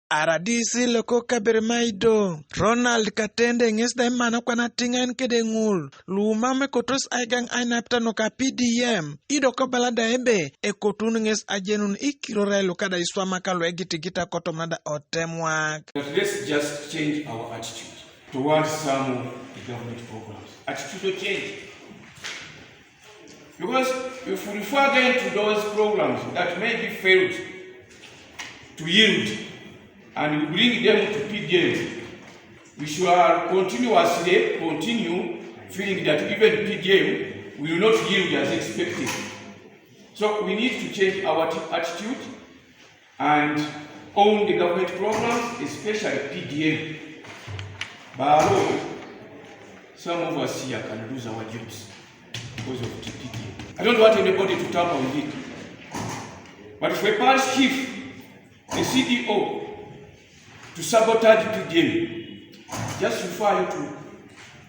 Aradisi loko kabirmaido Ronald Katende ngesda mana kwana tingan kedengul luma me kotos aigang ainapta no ka PDM ido ko balada ebe e kotun nges ajenun ikirore lokada iswama kalo egitigita kotomnada otemwak. Let's just change our attitude towards some of the government programs. Attitude change. Because if we refer again to those programs that may be failed to yield and we bring them to PDM, we should continuously continue feeling that even PDM will not yield as expected. So we need to change our attitude and own the government programs, especially PDM. But some of us here can lose our jobs because of the PDM. I don't want anybody to tamper with it. But if we pass chief, the CDO, to sabotage PDM, just refer you to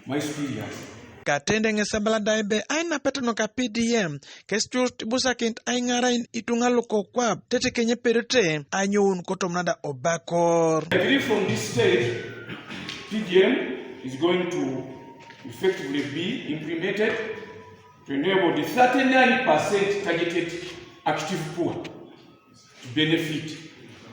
my experience. Katende ngesabala daibe aina petono ka PDM kestur busakint aingarain Itunga loko kwab tete kenye perete anyun kotomnada obakor. I believe from this stage, PDM is going to effectively be implemented to enable the 39% targeted active poor to benefit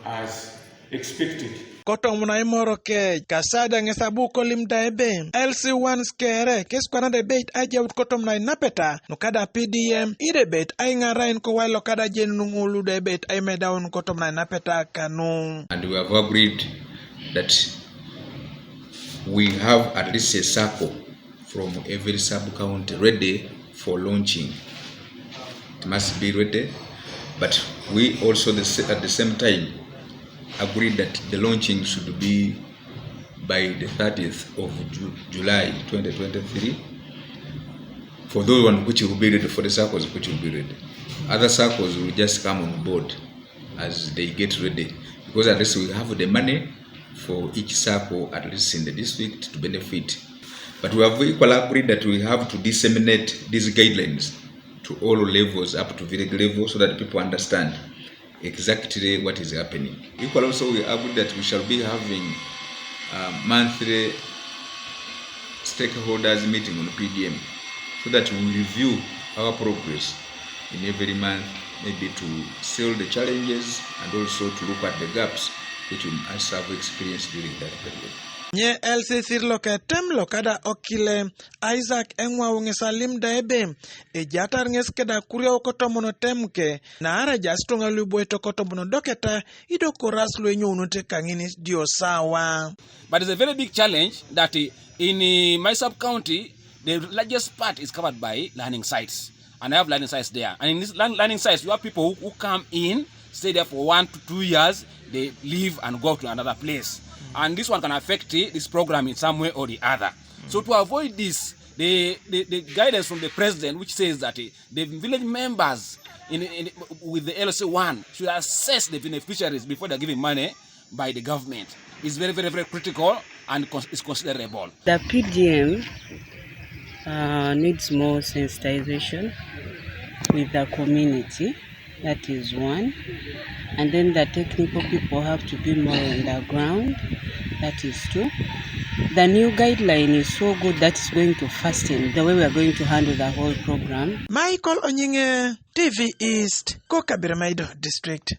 as expected. Kotomna imoro ke kasada ngesabuko limdaebe LC1 skere keskwana debate ajaut kotomna inapeta nukada PDM idebate aingarain ko walo kada jenungulu debate aimedaun kotomna inapeta kanu. And we have agreed that we have at least a circle from every sub-county ready for launching. It must be ready, but we also at the same time agreed that the launching should be by the 30th of July 2023 for those ones which will be ready, for the circles which will be ready. Other circles will just come on board as they get ready, because at least we have the money for each circle, at least in the district, to benefit. But we have equally agreed that we have to disseminate these guidelines to all levels, up to village level, so that people understand exactly what is happening. Equally also we agreed that we shall be having monthly stakeholders meeting on PDM, so that we review our progress in every month, maybe to seal the challenges and also to look at the gaps which we must have experienced during that period. Nye LCC loketem lokada okile Aisac engwa salim daebe ejatar ngeskeda kuria okotomono temke na ara jastunga lubueto kotomono doketa ido koras luenyo unote kangini dio sawa. But it's a very big challenge that in my sub-county, the largest part is covered by learning sites. And I have learning sites there. And in these learning sites, you have people who come in, stay there for 1 to 2 years, they leave and go to another place. And this one can affect this program in some way or the other. So to avoid this, the guidance from the president, which says that the village members with the LC1 should assess the beneficiaries before they're giving money by the government, is very, very, very critical and is considerable. The PDM needs more sensitization with the community. That is one. And then the technical people have to be more on the ground. That is two. The new guideline is so good that it's going to fasten the way we are going to handle the whole program. Michael Onyinge, TV East, Kokabirmaido District.